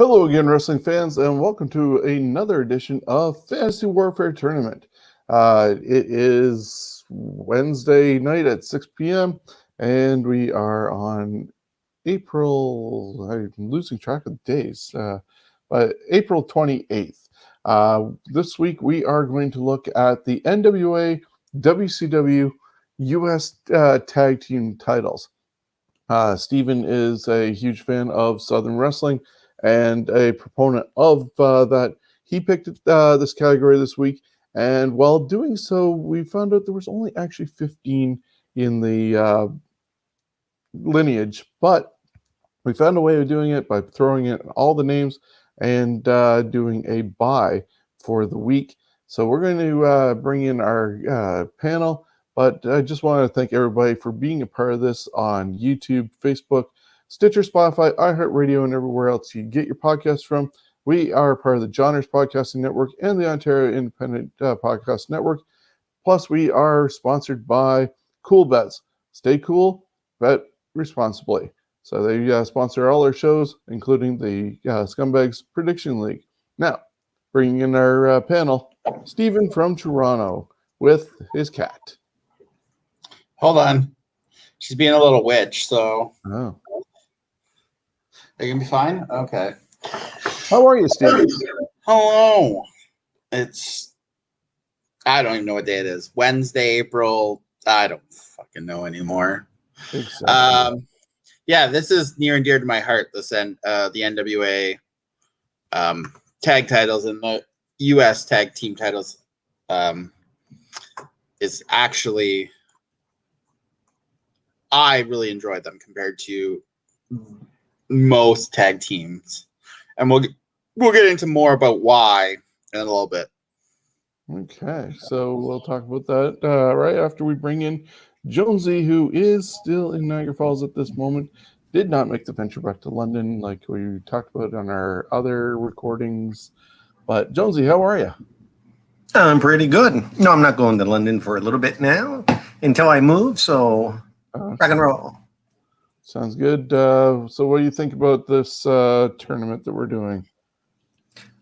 Hello again, wrestling fans, and welcome to another edition of Fantasy Warfare Tournament. It is Wednesday night at 6 p.m., and we are on April, I'm losing track of the days, but April 28th. This week, we are going to look at the NWA, WCW, US Tag Team titles. Steven is a huge fan of Southern Wrestling and a proponent of that. He picked this category this week, and while doing so, we found out there was only actually 15 in the lineage, but we found a way of doing it by throwing in all the names and doing a buy for the week. So we're going to bring in our panel, but I just want to thank everybody for being a part of this on YouTube, Facebook, Stitcher, Spotify, iHeartRadio, and everywhere else you get your podcasts from. We are part of the Johners Podcasting Network and the Ontario Independent Podcast Network. Plus, we are sponsored by Cool Bets. Stay cool, bet responsibly. So they sponsor all our shows, including the Scumbags Prediction League. Now, bringing in our panel, Stephen from Toronto with his cat. Hold on. She's being a little witch, so... Oh. Are you going to be fine? Okay. How are you, Stephen? Hello. I don't even know what day it is. Wednesday, April. I don't fucking know anymore. Exactly. Yeah, this is near and dear to my heart. The NWA tag titles and the US tag team titles is actually, I really enjoyed them compared to most tag teams, and we'll get into more about why in a little bit. Okay, so we'll talk about that right after we bring in Jonesy, who is still in Niagara Falls at this moment. Did not make the venture back to London like we talked about on our other recordings. But Jonesy, how are you? I'm pretty good. No, I'm not going to London for a little bit now until I move, so rock and roll. Sounds good. So what do you think about this tournament that we're doing?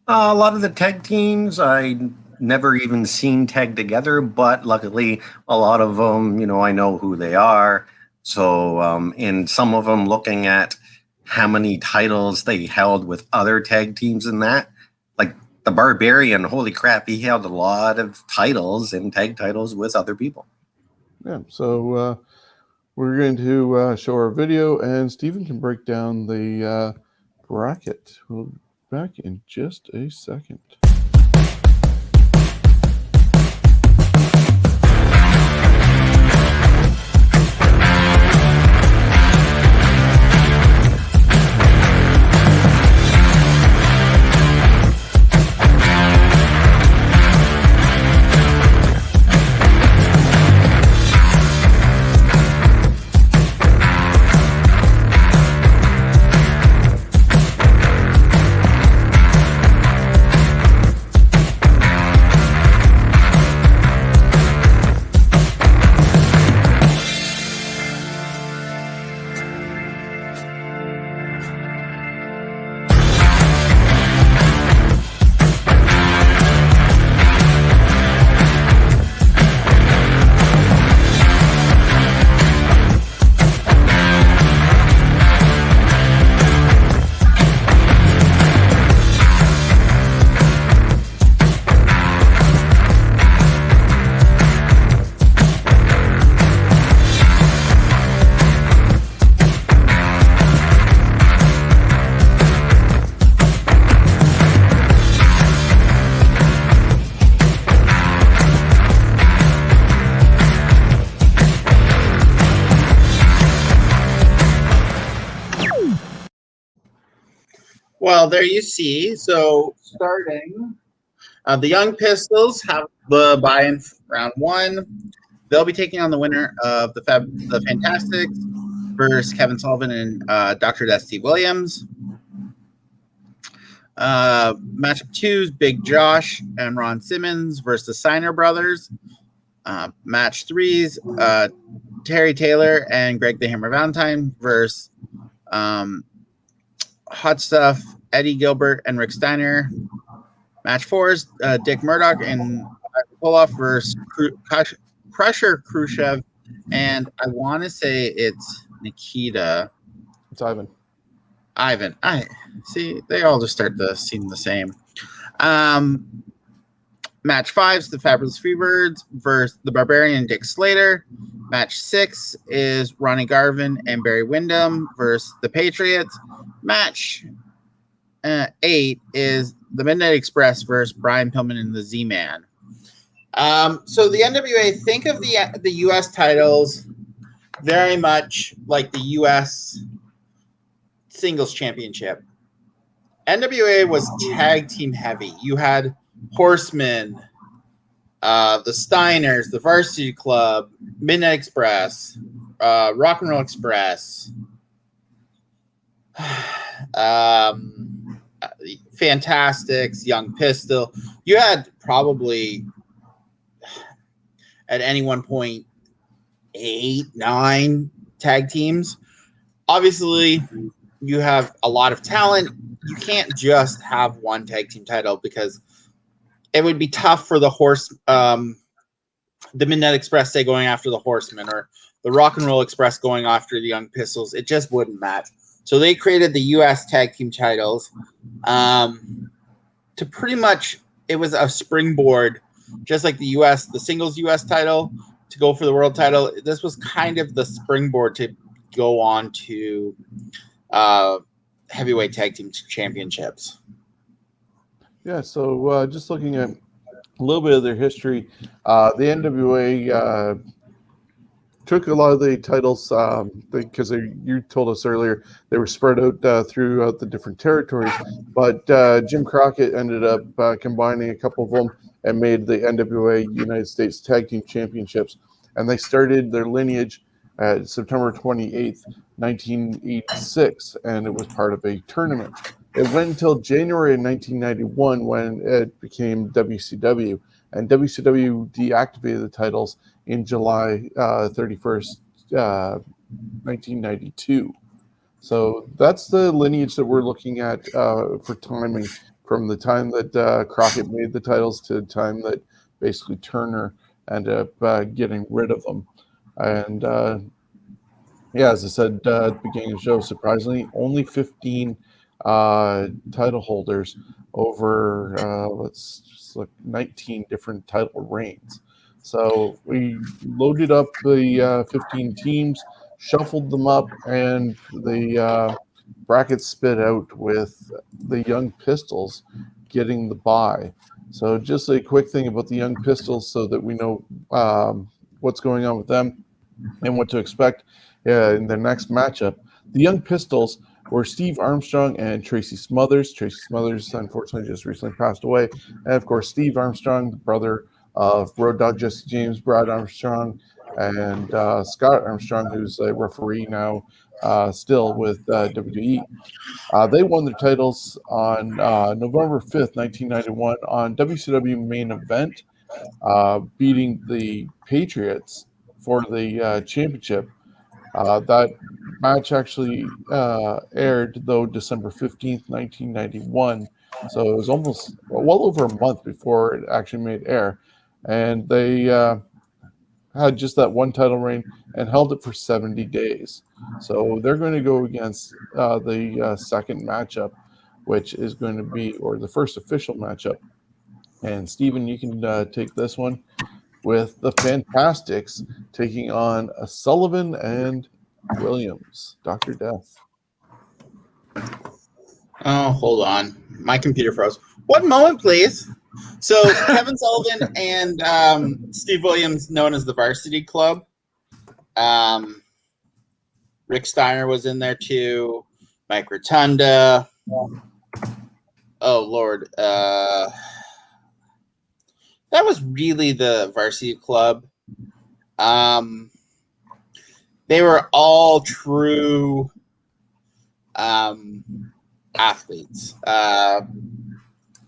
A lot of the tag teams I never even seen tagged together, but luckily a lot of them, I know who they are. So in some of them, looking at how many titles they held with other tag teams in that, like the Barbarian, holy crap, he held a lot of titles and tag titles with other people. Yeah, so we're going to show our video, and Stephen can break down the bracket. We'll be back in just a second. Well, there you see. So starting, the Young Pistols have the buy-in round one. They'll be taking on the winner of the Fantastics versus Kevin Sullivan and Dr. Dusty Williams. Matchup 2 is Big Josh and Ron Simmons versus the Steiner Brothers. Match 3 is Terry Taylor and Greg the Hammer Valentine versus Hot Stuff Eddie Gilbert and Rick Steiner. Match 4 is Dick Murdoch and Koloff versus Crusher Khrushchev, and I want to say it's Nikita. It's Ivan. I see. They all just start to seem the same. Match 5 is the Fabulous Freebirds versus the Barbarian and Dick Slater. Match 6 is Ronnie Garvin and Barry Windham versus the Patriots. Match 8 is the Midnight Express versus Brian Pillman and the Z-Man. So the NWA, think of the U.S. titles very much like the U.S. Singles Championship. NWA was tag team heavy. You had Horsemen, the Steiners, the Varsity Club, Midnight Express, Rock and Roll Express, Fantastics, Young Pistol. You had probably at any one point 8, 9 tag teams. Obviously, you have a lot of talent. You can't just have one tag team title because it would be tough for the Midnight Express, say, going after the Horsemen, or the Rock and Roll Express going after the Young Pistols. It just wouldn't match. So they created the U.S. tag team titles to pretty much, it was a springboard, just like the singles U.S. title to go for the world title. This was kind of the springboard to go on to heavyweight tag team championships. Yeah, so just looking at a little bit of their history, the NWA took a lot of the titles because you told us earlier they were spread out throughout the different territories, but Jim Crockett ended up combining a couple of them and made the NWA United States Tag Team Championships, and they started their lineage at September 28th, 1986, and it was part of a tournament. It went until January of 1991 when it became WCW, and WCW deactivated the titles in July 31st, 1992. So that's the lineage that we're looking at for timing, from the time that Crockett made the titles to the time that basically Turner ended up getting rid of them. And yeah, as I said at the beginning of the show, surprisingly, only 15 title holders over, let's just look, 19 different title reigns. So we loaded up the 15 teams, shuffled them up, and the bracket spit out with the Young Pistols getting the bye. So just a quick thing about the Young Pistols so that we know what's going on with them and what to expect in their next matchup. The Young Pistols were Steve Armstrong and Tracy Smothers. Tracy Smothers, unfortunately, just recently passed away. And, of course, Steve Armstrong, the brother of Road Dogg Jesse James, Brad Armstrong, and Scott Armstrong, who's a referee now still with WWE. They won their titles on November 5th, 1991 on WCW Main Event, beating the Patriots for the championship. That match actually aired, though, December 15th, 1991. So it was almost well over a month before it actually made air. And they had just that one title reign and held it for 70 days. So they're going to go against the second matchup, which is going to be, or the first official matchup. And Stephen, you can take this one with the Fantastics taking on Sullivan and Williams. Dr. Death. Oh, hold on. My computer froze. One moment, please. So Kevin Sullivan and Steve Williams, known as the Varsity Club. Rick Steiner was in there too. Mike Rotunda. Oh, Lord. That was really the Varsity Club. They were all true athletes,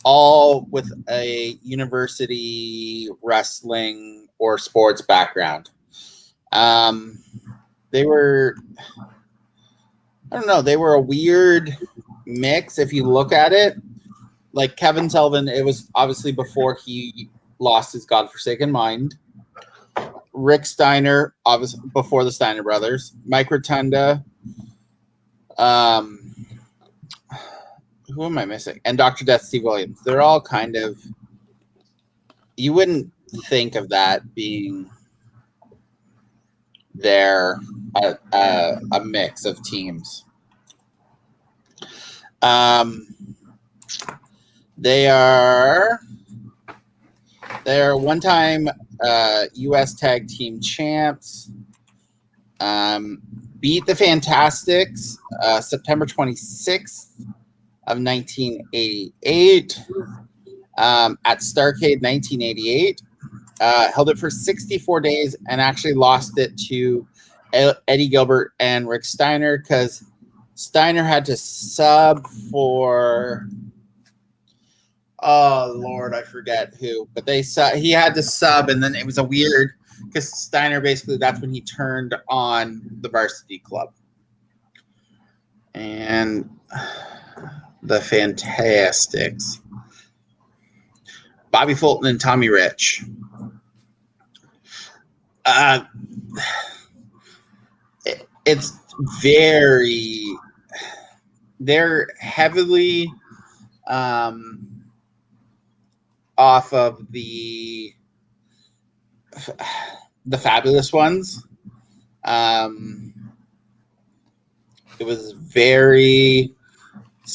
all with a university wrestling or sports background. They were, I don't know, they were a weird mix if you look at it. Like Kevin Sullivan, it was obviously before he lost his godforsaken mind. Rick Steiner, obviously before the Steiner Brothers. Mike Rotunda. Who am I missing? And Dr. Death Steve Williams. They're all kind of, you wouldn't think of that being a mix of teams. They are one-time U.S. Tag Team champs. Beat the Fantastics September 26th of 1988 at Starrcade 1988. Held it for 64 days and actually lost it to Eddie Gilbert and Rick Steiner because Steiner had to sub for, oh Lord, I forget who, but he had to sub, and then it was a weird, because Steiner basically, that's when he turned on the Varsity Club. And the Fantastics. Bobby Fulton and Tommy Rich. It's very, they're heavily off of the Fabulous ones. It was very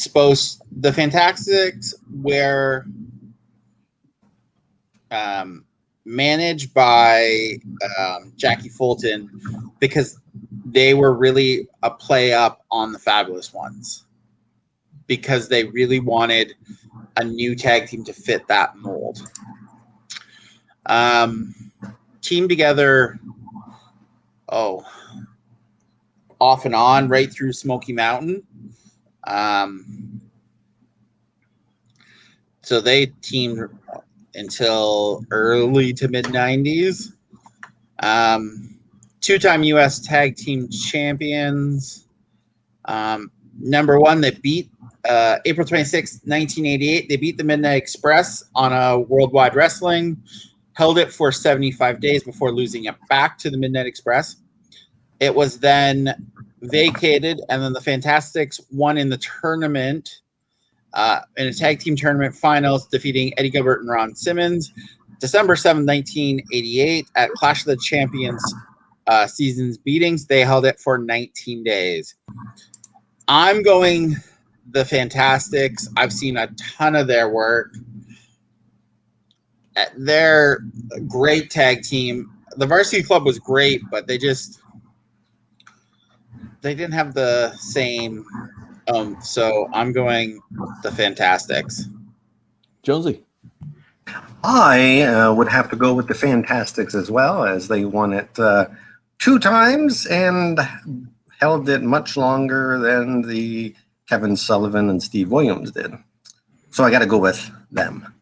the Fantastics were managed by Jackie Fulton because they were really a play up on the Fabulous ones because they really wanted a new tag team to fit that mold. Team together, off and on, right through Smoky Mountain. So they teamed until early to mid 90s. Two-time U.S. Tag Team Champions. Number one, they beat April 26, 1988. They beat the Midnight Express on a Worldwide Wrestling. Held it for 75 days before losing it back to the Midnight Express. It was then vacated, and then the Fantastics won in the tournament, in a tag team tournament finals, defeating Eddie Gilbert and Ron Simmons. December 7, 1988, at Clash of the Champions Seasons Beatings, they held it for 19 days. I'm going the Fantastics. I've seen a ton of their work. They're a great tag team. The Varsity Club was great, but they didn't have the same. So I'm going the Fantastics. Jonesy. I would have to go with the Fantastics as well, as they won it 2 times and held it much longer than the Kevin Sullivan and Steve Williams did. So I got to go with them.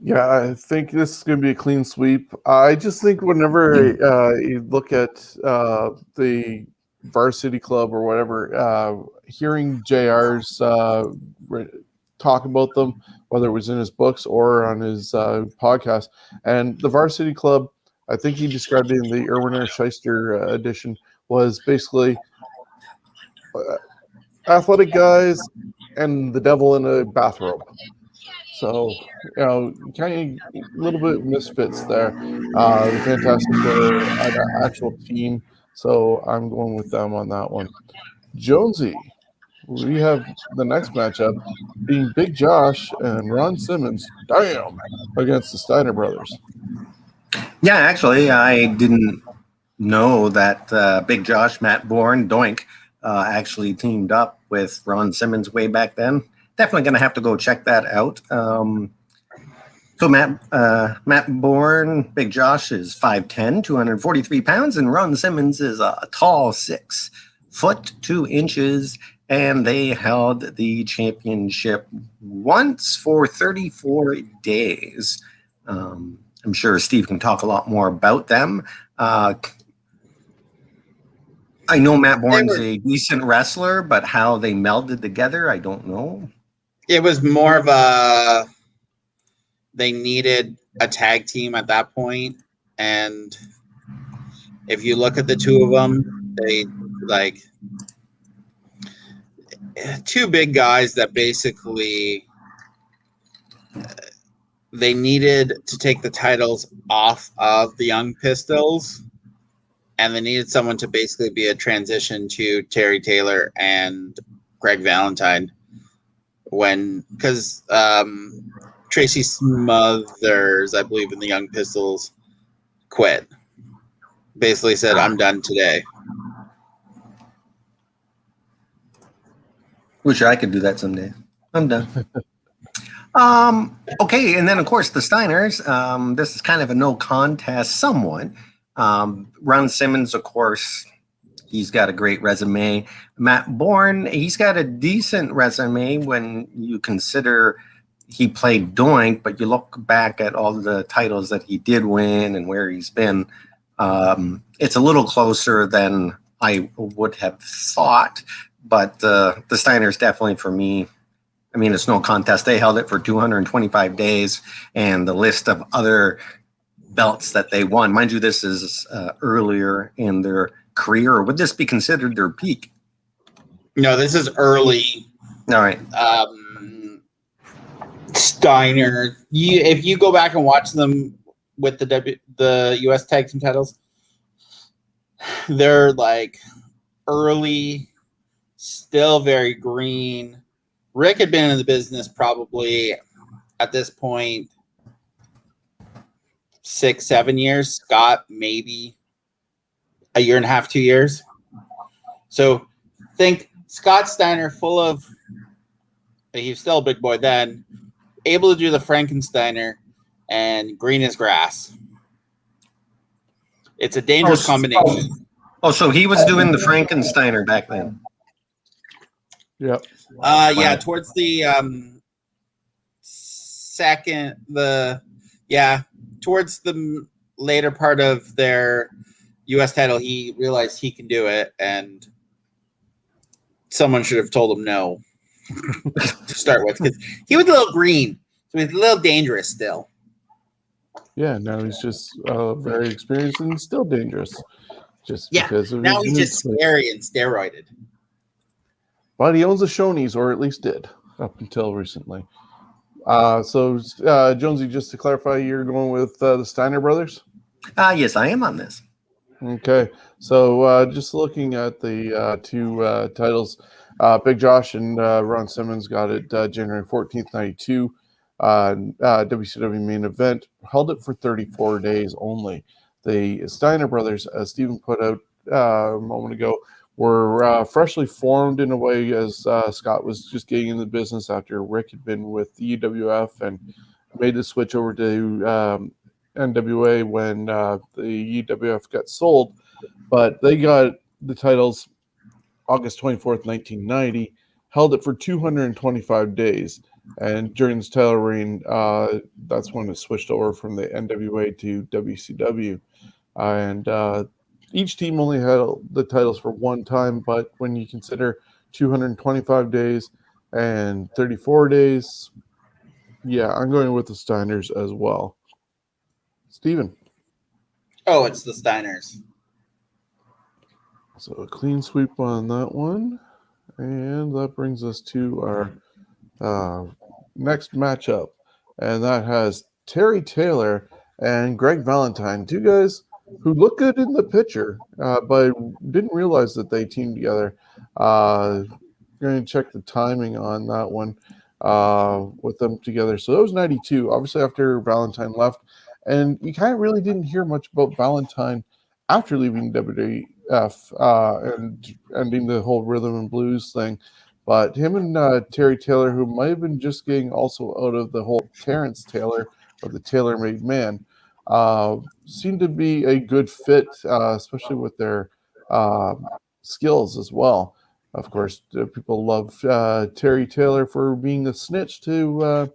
Yeah, I think this is going to be a clean sweep. I just think whenever you look at the Varsity Club or whatever, hearing JR's talk about them, whether it was in his books or on his podcast, and the Varsity Club, I think he described it in the Irwin Shyster edition, was basically athletic guys and the devil in a bathrobe. So, kind of a little bit misfits there. The Fantastics were an actual team, so I'm going with them on that one. Jonesy, we have the next matchup being Big Josh and Ron Simmons, against the Steiner Brothers. Yeah, actually, I didn't know that Big Josh, Matt Bourne, Doink, actually teamed up with Ron Simmons way back then. Definitely going to have to go check that out. So Matt Bourne, Big Josh is 5'10", 243 pounds, and Ron Simmons is a tall 6 foot 2 inches, and they held the championship once for 34 days. I'm sure Steve can talk a lot more about them. I know Matt They Bourne's were, a decent wrestler, but how they melded together, I don't know. it was more of a, they needed a tag team at that point, and if you look at the two of them, they like two big guys that basically they needed to take the titles off of the Young Pistols, and they needed someone to basically be a transition to Terry Taylor and Greg Valentine because Tracy Smothers, I believe, in the Young Pistols quit. Basically said, "I'm done today." Wish I could do that someday. I'm done. Okay, and then of course the Steiners. This is kind of a no contest, somewhat. Ron Simmons, of course, he's got a great resume. Matt Bourne, he's got a decent resume when you consider he played Doink, but you look back at all the titles that he did win and where he's been. It's a little closer than I would have thought, but the Steiners definitely for me. I mean, it's no contest. They held it for 225 days, and the list of other belts that they won. Mind you, this is earlier in their career. Or would this be considered their peak? No, this is early. All right. Steiner. If you go back and watch them with the U.S. Tag Team titles, they're like early, still very green. Rick had been in the business probably at this point 6-7 years. Scott maybe a year and a half, 2 years. So think Scott Steiner, full of, he was still a big boy then, able to do the Frankensteiner and green as grass. It's a dangerous combination. Oh, so he was doing the Frankensteiner back then. Yep. Yeah, towards the towards the later part of their U.S. title, he realized he can do it, and someone should have told him no to start with, because he was a little green, so he's a little dangerous still. Yeah, now he's just very experienced and still dangerous. Just because of now his he's just scary and steroided. But he owns the Shoney's, or at least did, up until recently. So, Jonesy, just to clarify, you're going with the Steiner Brothers? Yes, I am on this. Okay. So, just looking at the two titles, Big Josh and Ron Simmons got it January 14th, 92. WCW main event, held it for 34 days only. The Steiner Brothers, as Stephen put out a moment ago, were freshly formed in a way as Scott was just getting in the business after Rick had been with the UWF and made the switch over to NWA when the UWF got sold. But they got the titles August 24th, 1990, held it for 225 days. And during this title reign, that's when it switched over from the NWA to WCW. And each team only had the titles for one time, but when you consider 225 days and 34 days, yeah, I'm going with the Steiners as well. Steven. Oh, it's the Steiners. So a clean sweep on that one. And that brings us to our next matchup. And that has Terry Taylor and Greg Valentine, two guys who look good in the picture, but didn't realize that they teamed together. Going to check the timing on that one with them together. So that was 92, obviously after Valentine left. And you kind of really didn't hear much about Valentine after leaving WWF and ending the whole rhythm and blues thing. But him and Terry Taylor, who might have been just getting also out of the whole Terrence Taylor or the Tailor-Made Man, seemed to be a good fit, especially with their skills as well. Of course, people love Terry Taylor for being the snitch to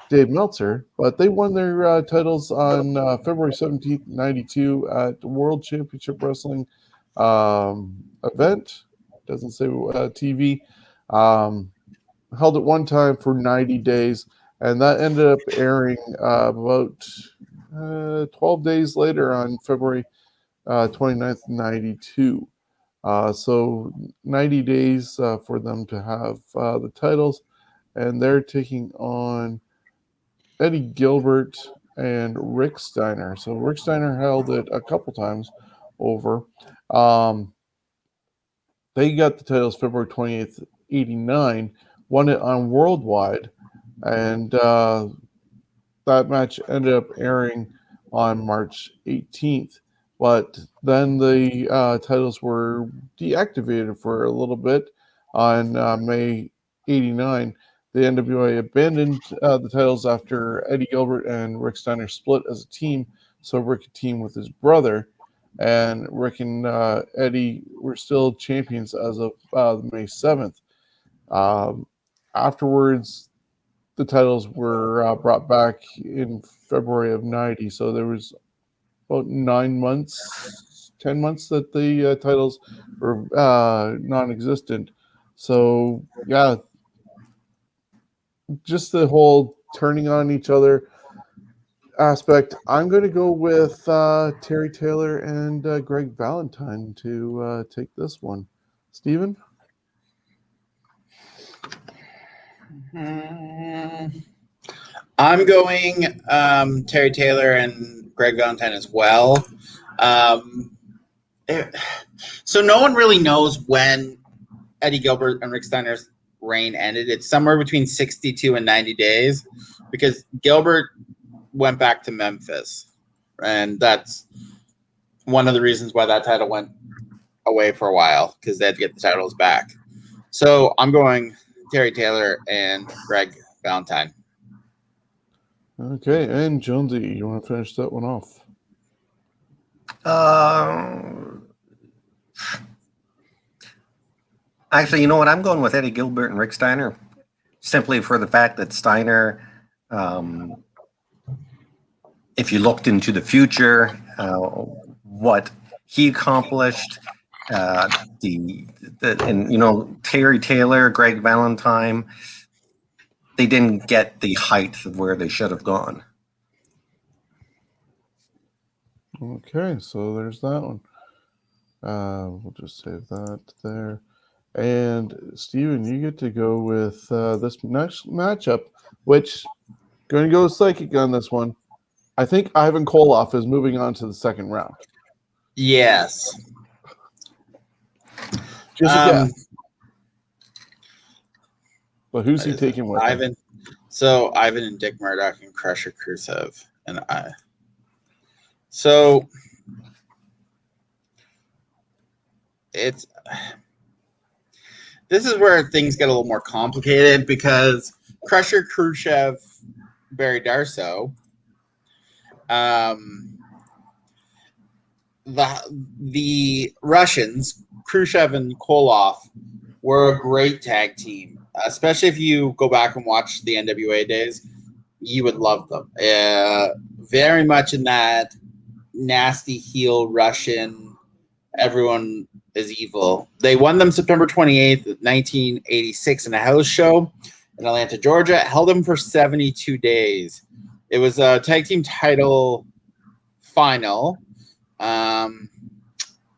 Dave Meltzer, but they won their titles on February 17th, 92 at World Championship Wrestling event. Doesn't say TV. Held at one time for 90 days, and that ended up airing about 12 days later on February 29th, 92. So 90 days for them to have the titles, and they're taking on Eddie Gilbert and Rick Steiner. So Rick Steiner held it a couple times over. They got the titles February 28th, 89, won it on Worldwide, and that match ended up airing on March 18th. But then the titles were deactivated for a little bit on May 89. The NWA abandoned the titles after Eddie Gilbert and Rick Steiner split as a team, so Rick could team with his brother. And Rick and Eddie were still champions as of May 7th. Afterwards, the titles were brought back in February of 90. So there was about 9 months, 10 months that the titles were non-existent. So, yeah, just the whole turning on each other aspect. I'm going to go with Terry Taylor and Greg Valentine to take this one. Steven? I'm going Terry Taylor and Greg Valentine as well. So no one really knows when Eddie Gilbert and Rick Steiner's reign ended. It's somewhere between 62 and 90 days because Gilbert went back to Memphis, and that's one of the reasons why that title went away for a while, because they had to get the titles back. So I'm going Terry Taylor and Greg Valentine. Okay, and Jonesy, you want to finish that one off? Actually, you know what? I'm going with Eddie Gilbert and Rick Steiner, simply for the fact that Steiner, if you looked into the future, what he accomplished, and you know, Terry Taylor, Greg Valentine, they didn't get the height of where they should have gone. Okay, so there's that one. We'll just save that there. And Steven, you get to go with this next matchup, which going to go psychic on this one. I think Ivan Koloff is moving on to the second round. Yes. Just a guess. But who's he taking with Ivan? him? So Ivan and Dick Murdoch and Crusher Khrushchev and I. So this is where things get a little more complicated because Crusher Khrushchev, Barry Darsow, the Russians, Khrushchev and Koloff, were a great tag team. Especially if you go back and watch the NWA days, you would love them. Very much in that nasty heel Russian, everyone is evil. They won them September 28th, 1986 in a house show in Atlanta, Georgia. Held them for 72 days. It was a tag team title final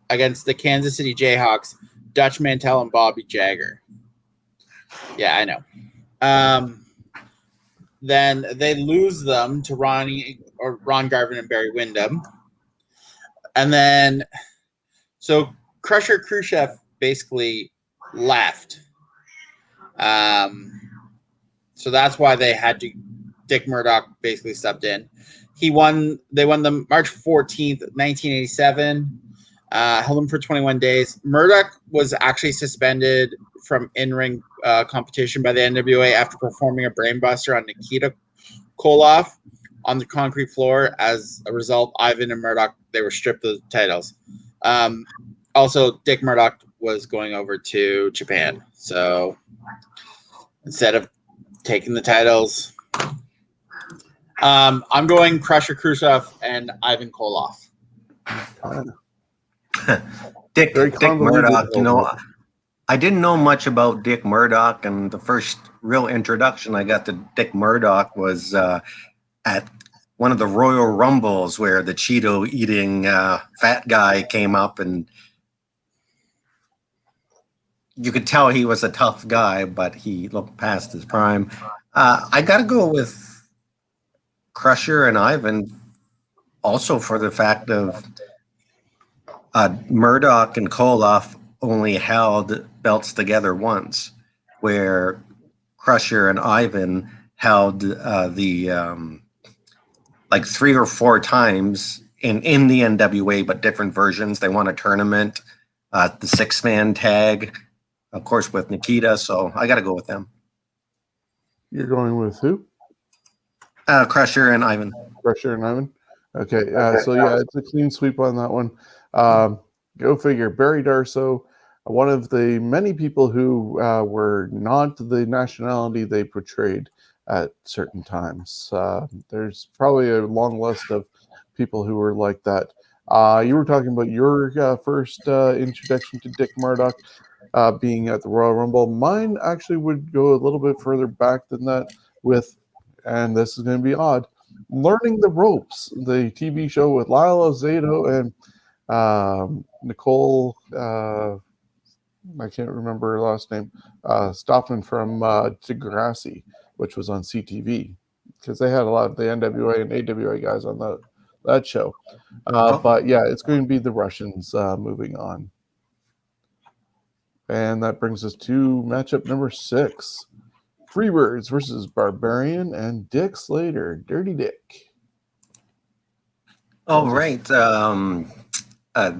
against the Kansas City Jayhawks, Dutch Mantel and Bobby Jagger. Yeah, I know. Then they lose them to Ron Garvin and Barry Windham. And then, so Crusher Khrushchev basically left. So that's why they had to, Dick Murdoch basically stepped in. They won them March 14th, 1987. Held them for 21 days. Murdoch was actually suspended from in-ring competition by the NWA after performing a brainbuster on Nikita Koloff on the concrete floor. As a result, Ivan and Murdoch, they were stripped of the titles. Also, Dick Murdoch was going over to Japan. So instead of taking the titles, I'm going Crusher Khrushchev and Ivan Koloff. Dick very convoluted. Murdoch. I didn't know much about Dick Murdoch, and the first real introduction I got to Dick Murdoch was at one of the Royal Rumbles where the Cheeto eating fat guy came up, and you could tell he was a tough guy, but he looked past his prime. I got to go with Crusher and Ivan also for the fact of Murdoch and Koloff only held belts together once, where Crusher and Ivan held like 3 or 4 times in the NWA, but different versions. They won a tournament, the 6-man tag, of course, with Nikita. So I got to go with them. You're going with who? Crusher and Ivan. Crusher and Ivan. Okay. So yeah, it's a clean sweep on that one. Go figure. Barry Darso, one of the many people who were not the nationality they portrayed at certain times. There's probably a long list of people who were like that. You were talking about your first introduction to Dick Murdoch being at the Royal Rumble. Mine actually would go a little bit further back than that with, and this is going to be odd, Learning the Ropes, the TV show with Lila Zato and Nicole, I can't remember her last name, Stockman from Degrassi, which was on CTV, because they had a lot of the NWA and AWA guys on that show. But yeah, it's going to be the Russians moving on. And that brings us to matchup number 6. Freebirds versus Barbarian and Dick Slater. Dirty Dick. All right.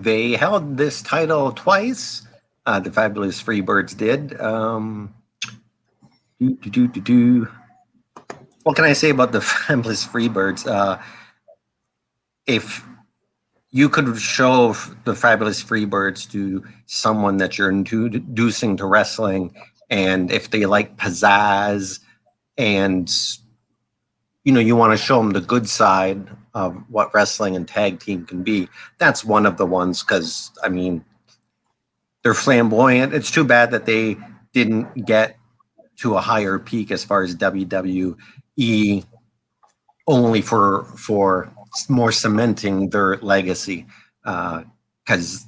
They held this title twice. The Fabulous Freebirds did. What can I say about the Fabulous Freebirds? If you could show the Fabulous Freebirds to someone that you're introducing to wrestling, and if they like pizzazz, and you want to show them the good side of what wrestling and tag team can be, that's one of the ones, because I mean, they're flamboyant. It's too bad that they didn't get to a higher peak as far as WWE, only for more cementing their legacy, because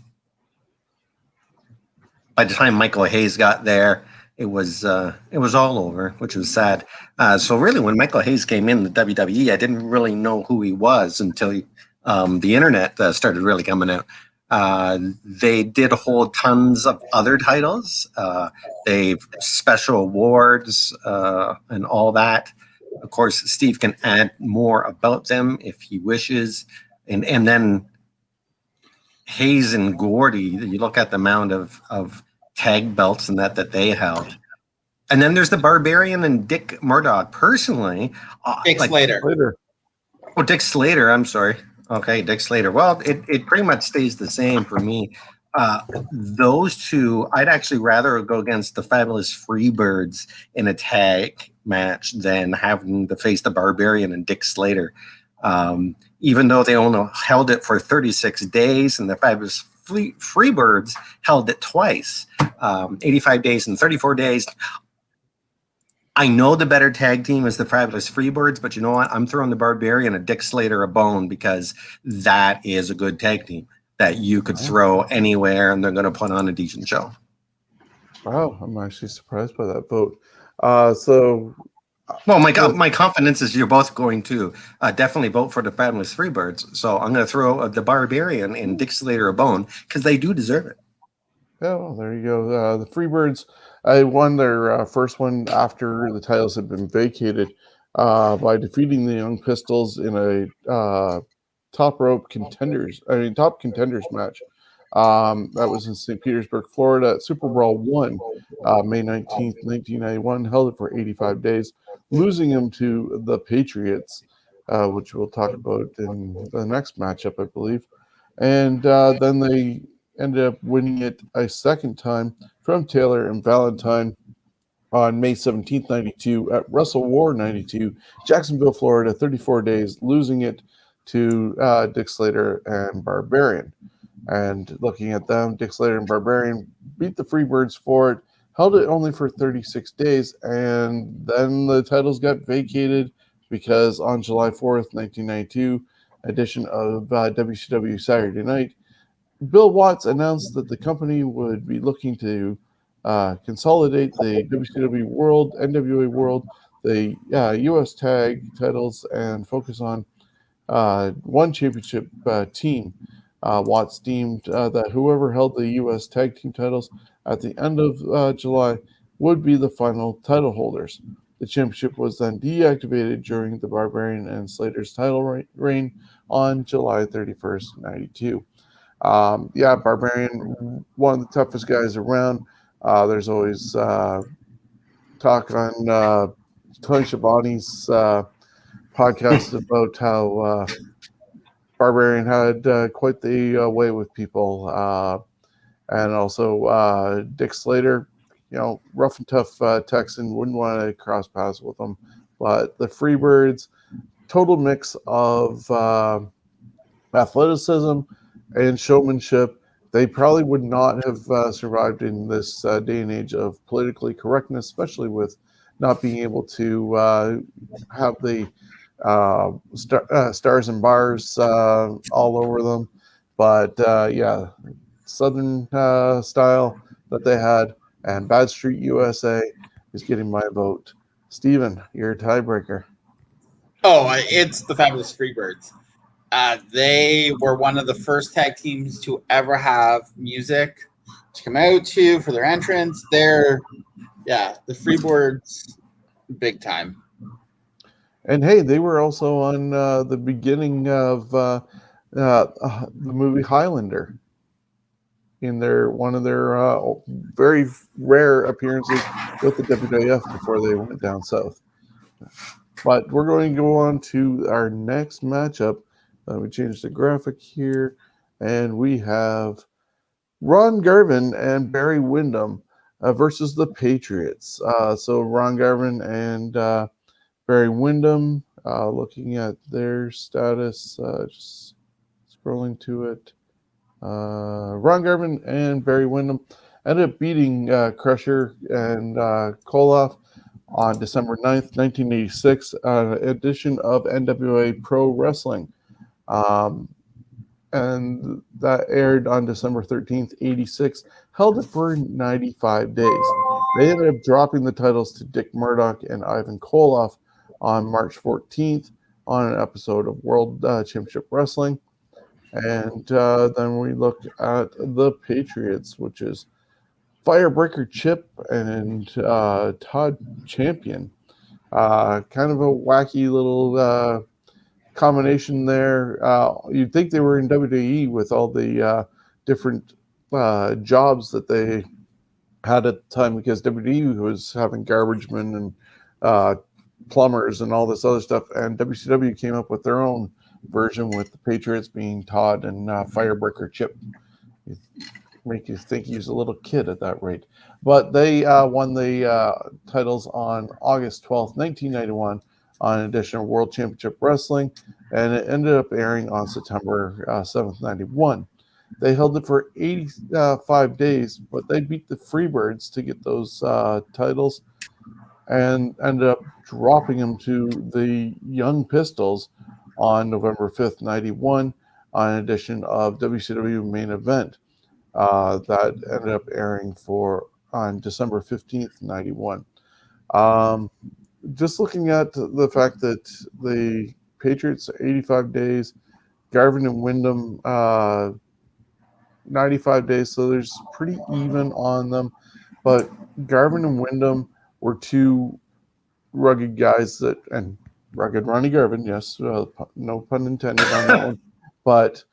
by the time Michael Hayes got there, it was all over, which was sad. So really, when Michael Hayes came in the WWE, I didn't really know who he was until the internet started really coming out. They did hold tons of other titles. They've special awards and all that. Of course, Steve can add more about them if he wishes. And then Hayes and Gordy, you look at the amount of tag belts and that they held. And then there's the Barbarian and Dick Murdoch. Personally, Dick Slater. Oh, Dick Slater. I'm sorry. Okay, Dick Slater. Well, it pretty much stays the same for me. Those two, I'd actually rather go against the Fabulous Freebirds in a tag match than having to face the Barbarian and Dick Slater. Even though they only held it for 36 days and the Fabulous Freebirds held it twice, 85 days and 34 days. I know the better tag team is the Fabulous Freebirds, but you know what? I'm throwing the Barbarian and Dick Slater a bone, because that is a good tag team that you could throw anywhere and they're going to put on a decent show. Wow, I'm actually surprised by that vote. Well, my confidence is you're both going to definitely vote for the Fabulous Freebirds. So I'm going to throw the Barbarian and Dick Slater a bone, because they do deserve it. Yeah, well, there you go. The Freebirds won their first one after the titles had been vacated by defeating the Young Pistols in a top contenders match. That was in St. Petersburg, Florida, at Super Brawl 1, May 19th, 1991. Held it for 85 days, losing them to the Patriots, which we'll talk about in the next matchup, I believe. And then they ended up winning it a second time from Taylor and Valentine on May 17th, 92 at Wrestle War 92, Jacksonville, Florida, 34 days, losing it to Dick Slater and Barbarian. And looking at them, Dick Slater and Barbarian beat the Freebirds for it, held it only for 36 days, and then the titles got vacated because on July 4th, 1992, edition of WCW Saturday Night, Bill Watts announced that the company would be looking to consolidate the WCW World, NWA World, the U.S. Tag titles, and focus on one championship team. Watts deemed that whoever held the U.S. Tag Team titles at the end of July would be the final title holders. The championship was then deactivated during the Barbarian and Slater's title reign on July 31st, 92. Barbarian, one of the toughest guys around. There's always talk on Tony Schiavone's podcast about how Barbarian had quite the way with people, and also Dick Slater, rough and tough Texan, wouldn't want to cross paths with him. But the Freebirds, total mix of athleticism and showmanship. They probably would not have survived in this day and age of politically correctness, especially with not being able to have the stars and bars all over them. But Southern style that they had, and Bad Street USA is getting my vote. Steven, you're a tiebreaker. Oh, it's the Fabulous Freebirds. They were one of the first tag teams to ever have music to come out to for their entrance. The Freebirds, big time. And hey, they were also on the beginning of the movie Highlander in one of their very rare appearances with the WWF before they went down south. But we're going to go on to our next matchup. We changed the graphic here, and we have Ron Garvin and Barry Windham versus the Patriots. So Ron Garvin and Barry Windham, looking at their status, just scrolling to it. Ron Garvin and Barry Windham ended up beating Crusher and Koloff on December 9th, 1986, edition of NWA Pro Wrestling. And that aired on December 13th, 86, held it for 95 days. They ended up dropping the titles to Dick Murdoch and Ivan Koloff on March 14th on an episode of World Championship Wrestling. And then we look at the Patriots, which is Firebreaker Chip and Todd Champion. Kind of a wacky little combination there. You'd think they were in WWE with all the different jobs that they had at the time, because WWE was having garbage men and plumbers and all this other stuff, and WCW came up with their own version with the Patriots being Todd and Firebreaker Chip. Make you think he was a little kid at that rate. But they won the titles on August 12th, 1991 on an edition of World Championship Wrestling, and it ended up airing on September 7th, 91. They held it for 85 days, but they beat the Freebirds to get those titles and ended up dropping them to the Young Pistols on November 5th, 91 on an edition of WCW Main Event. That ended up airing on December 15th, 91. Just looking at the fact that the Patriots 85 days, Garvin and Windham 95 days, so there's pretty even on them. But Garvin and Windham were two rugged guys and rugged Ronnie Garvin, yes, no pun intended on that one. But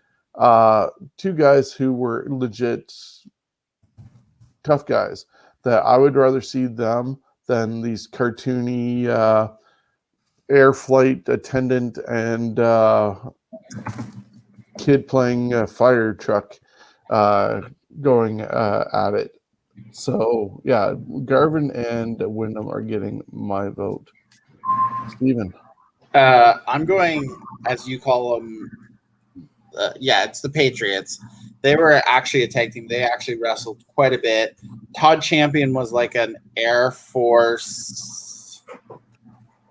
two guys who were legit tough guys that I would rather see them than these cartoony air flight attendant and kid playing a fire truck going at it. So, yeah, Garvin and Windham are getting my vote. Steven. I'm going, as you call them, it's the Patriots. They were actually a tag team. They actually wrestled quite a bit. Todd Champion was like an Air Force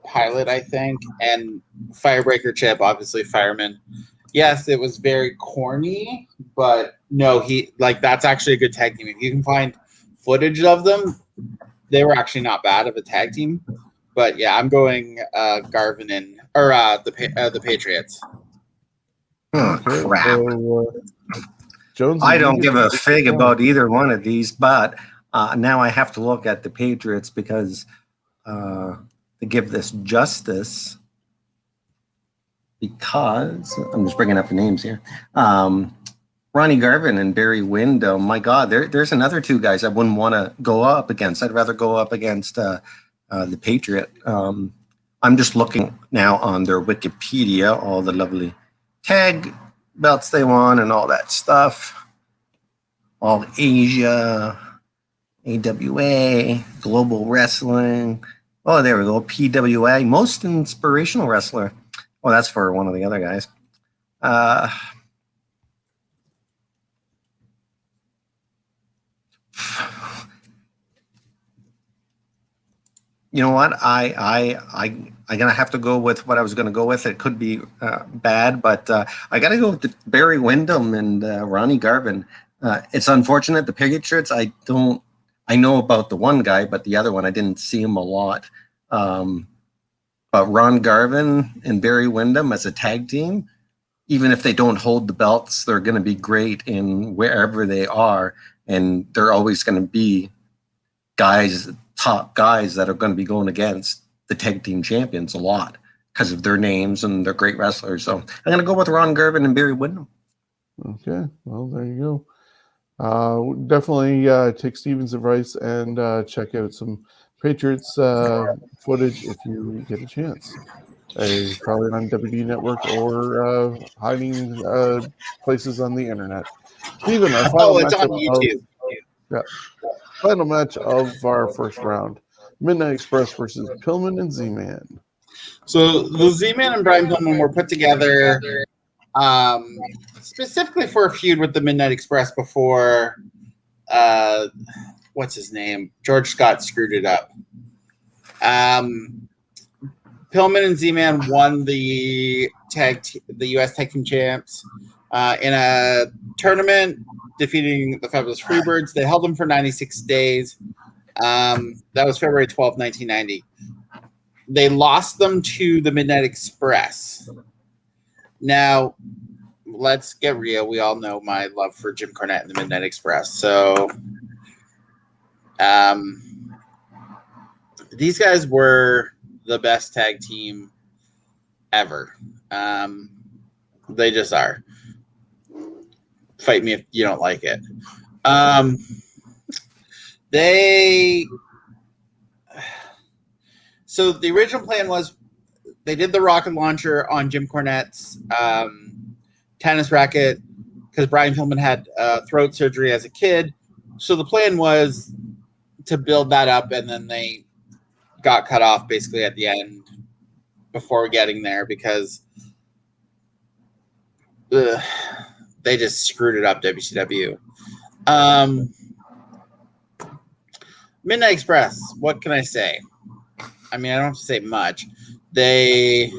pilot, I think, and Firebreaker Chip, obviously fireman. Yes, it was very corny, but no, that's actually a good tag team. If you can find footage of them, they were actually not bad of a tag team. But yeah, I'm going Garvin and the Patriots. Oh, Okay, crap. so Jonesy, I don't you give get a to fig pick one. about either one of these, but now I have to look at the Patriots because to give this justice, because I'm just bringing up the names here. Ronnie Garvin and Barry Windham. My God, there's another two guys I wouldn't want to go up against. I'd rather go up against the Patriot. I'm just looking now on their Wikipedia, all the lovely tag belts they won and all that stuff. All Asia, AWA, Global Wrestling. Oh, there we go. PWA, Most Inspirational Wrestler. Oh, that's for one of the other guys. You know what? I'm gonna have to go with what I was gonna go with. It could be bad, but I gotta go with Barry Windham and Ronnie Garvin. It's unfortunate the Patriots. I know about the one guy, but the other one I didn't see him a lot. But Ron Garvin and Barry Windham as a tag team, even if they don't hold the belts, they're going to be great in wherever they are, and they're always going to be top guys that are going to be going against the tag team champions a lot because of their names and they're great wrestlers. So I'm going to go with Ron Garvin and Barry Windham. Okay, well, there you go. Definitely take Steven's advice and check out some Patriots footage if you get a chance. Probably on WD Network or hiding places on the internet. Steven, our final It's on YouTube. final match of our first round. Midnight Express versus Pillman and Z-Man. So the Z-Man and Brian Pillman were put together specifically for a feud with the Midnight Express before what's his name? George Scott screwed it up. Pillman and Z-Man won the U.S. Tag Team Champs in a tournament, defeating the Fabulous Freebirds. They held them for 96 days. That was February 12, 1990. They lost them to the Midnight Express. Now, let's get real. We all know my love for Jim Cornette and the Midnight Express. So, these guys were the best tag team ever. They just are. Fight me if you don't like it. So the original plan was they did the rocket launcher on Jim Cornette's tennis racket because Brian Pillman had throat surgery as a kid. So the plan was to build that up, and then they got cut off basically at the end before getting there because they just screwed it up, WCW. Midnight Express, what can I say? I mean, I don't have to say much. They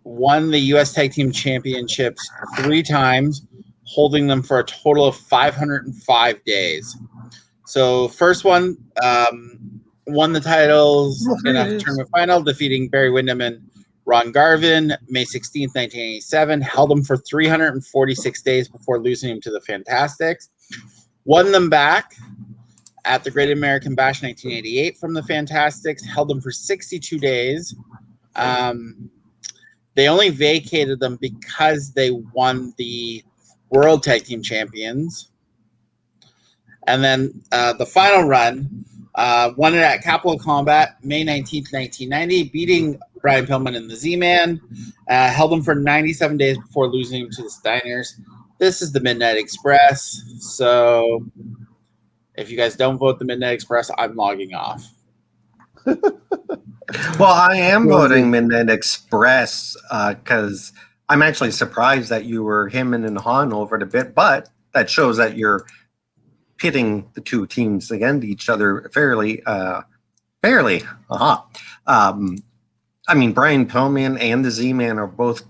won the U.S. Tag Team Championships 3 times, holding them for a total of 505 days. So first one, won the titles in a tournament final, defeating Barry Windham and Ron Garvin, May 16th, 1987. Held them for 346 days before losing them to the Fantastics. Won them back at the Great American Bash 1988 from the Fantastics. Held them for 62 days. They only vacated them because they won the World Tag Team Champions. And then the final run, won it at Capital Combat, May 19th, 1990, beating Brian Pillman and the Z-Man. Held them for 97 days before losing to the Steiners. This is the Midnight Express. So if you guys don't vote the Midnight Express, I'm logging off. Well, I am voting Midnight Express because I'm actually surprised that you were him and Han over it a bit, but that shows that you're pitting the two teams against each other fairly. I mean, Brian Pillman and the Z-Man are both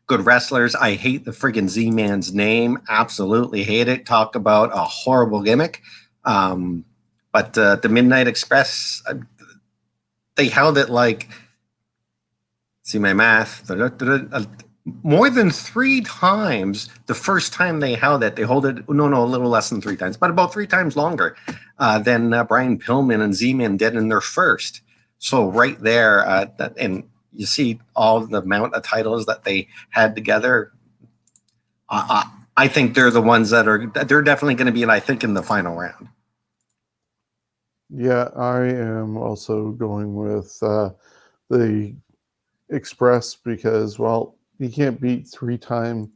good wrestlers. I hate the friggin' Z-Man's name. Absolutely hate it. Talk about a horrible gimmick. But the Midnight Express, they held it like, see my math, more than 3 times. The first time they held it, they hold it, no, a little less than 3 times, but about 3 times longer than Brian Pillman and Z-Man did in their first. So right there, and you see all the amount of titles that they had together. I think they're the ones they're definitely going to be, I think, in the final round. Yeah, I am also going with the Express because, well, you can't beat 3-time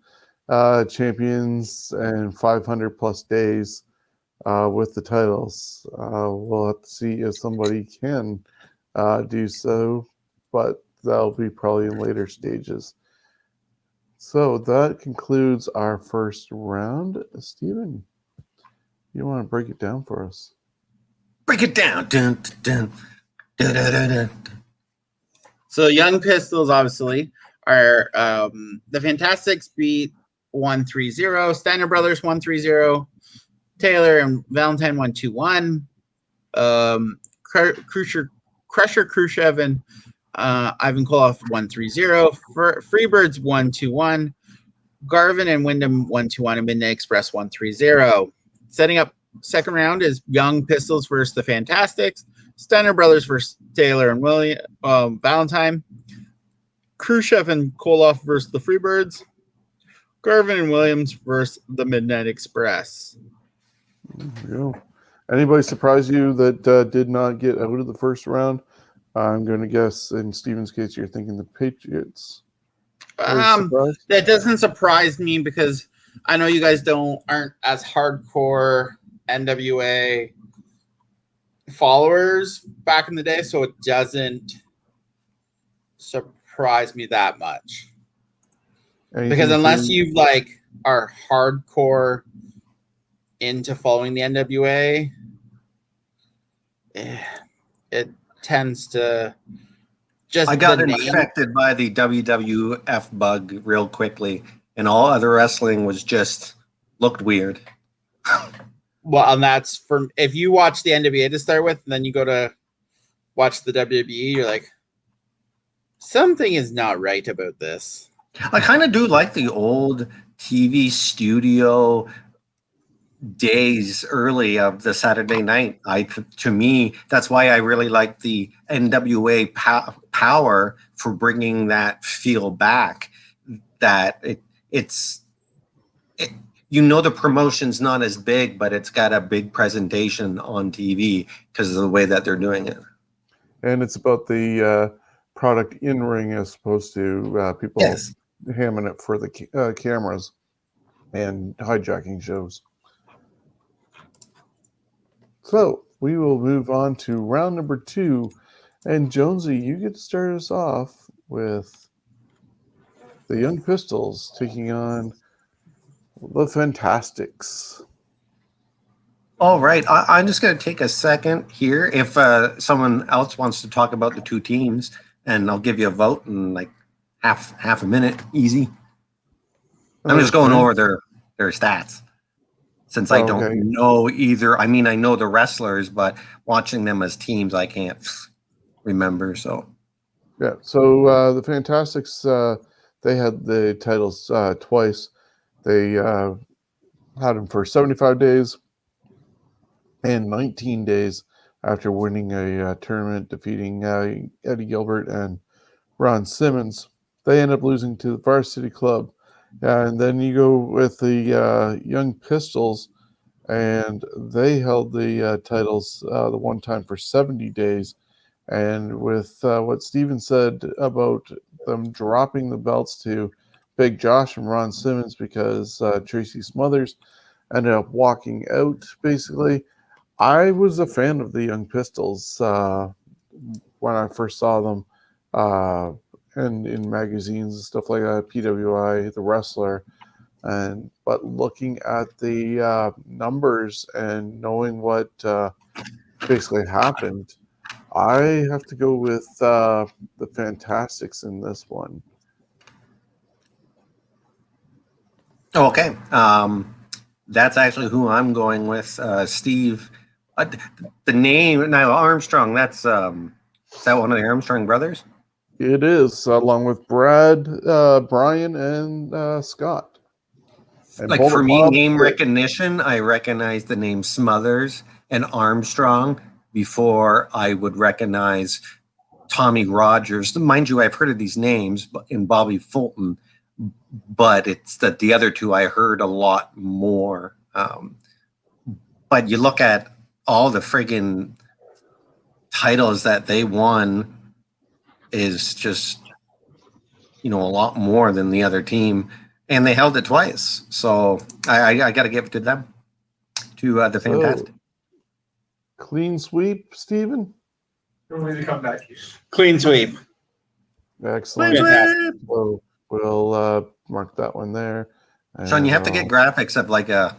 champions and 500 plus days with the titles. We'll have to see if somebody can do so, but that'll be probably in later stages. So that concludes our first round. Steven, you want to break it down for us? Break it down. Dun, dun, dun, dun, dun, dun. So Young Pistols obviously are the Fantastics beat 1-3-0, Steiner Brothers 1-3-0, Taylor and Valentine 1-2-1, Crusher Khrushchev and Ivan Koloff 1-3-0, Freebirds 1-2-1, Garvin and Wyndham 1-2-1, and Midnight Express 1-3-0. Setting up second round is Young Pistols versus the Fantastics, Steiner Brothers versus Taylor and Valentine, Khrushchev and Koloff versus the Freebirds, Garvin and Williams versus the Midnight Express. There you go. Anybody surprise you that did not get out of the first round? I'm going to guess in Steven's case, you're thinking the Patriots. That doesn't surprise me because I know you guys aren't as hardcore NWA followers back in the day, so it doesn't surprise me that much. Because unless you are hardcore into following the NWA, it tends to just. I got infected by the WWF bug real quickly, and all other wrestling looked weird. Well, and that's if you watch the NWA to start with, and then you go to watch the WWE, you're like, something is not right about this. I kind of do like the old TV studio days early of the Saturday night. To me, that's why I really like the NWA power for bringing that feel back. That it's the promotion's not as big, but it's got a big presentation on TV because of the way that they're doing it. And it's about the product in ring as opposed to people hamming it for the cameras and hijacking shows. So we will move on to round number 2. And Jonesy, you get to start us off with the Young Pistols taking on the Fantastics. All right. I'm just going to take a second here. If someone else wants to talk about the two teams, and I'll give you a vote in like half a minute, easy. I'm just going over their stats. Since I don't know either. I mean, I know the wrestlers, but watching them as teams, I can't remember. So, yeah. So the Fantastics, they had the titles twice. They had them for 75 days and 19 days after winning a tournament, defeating Eddie Gilbert and Ron Simmons. They end up losing to the Varsity Club. And then you go with the Young Pistols, and they held the titles the one time for 70 days. And with what Steven said about them dropping the belts to Big Josh and Ron Simmons because Tracy Smothers ended up walking out, basically. I was a fan of the Young Pistols when I first saw them. and in magazines and stuff like that, PWI, The Wrestler, but looking at the numbers and knowing what basically happened, I have to go with the Fantastics in this one. Okay. That's actually who I'm going with. Steve. The name now Armstrong. That's is that one of the Armstrong brothers? It is, along with Brad, Brian, and Scott. And Like Bullet for me, Bob, name recognition, I recognize the name Smothers and Armstrong before I would recognize Tommy Rogers. Mind you, I've heard of these names in Bobby Fulton, but it's that the other two I heard a lot more. But you look at all the friggin' titles that they won is just, a lot more than the other team. And they held it twice. So I got to give it to them, to the Fantastic. Clean sweep, Stephen? Clean sweep. Excellent. Fantastic. So we'll mark that one there. Shawn, you have to get graphics of like a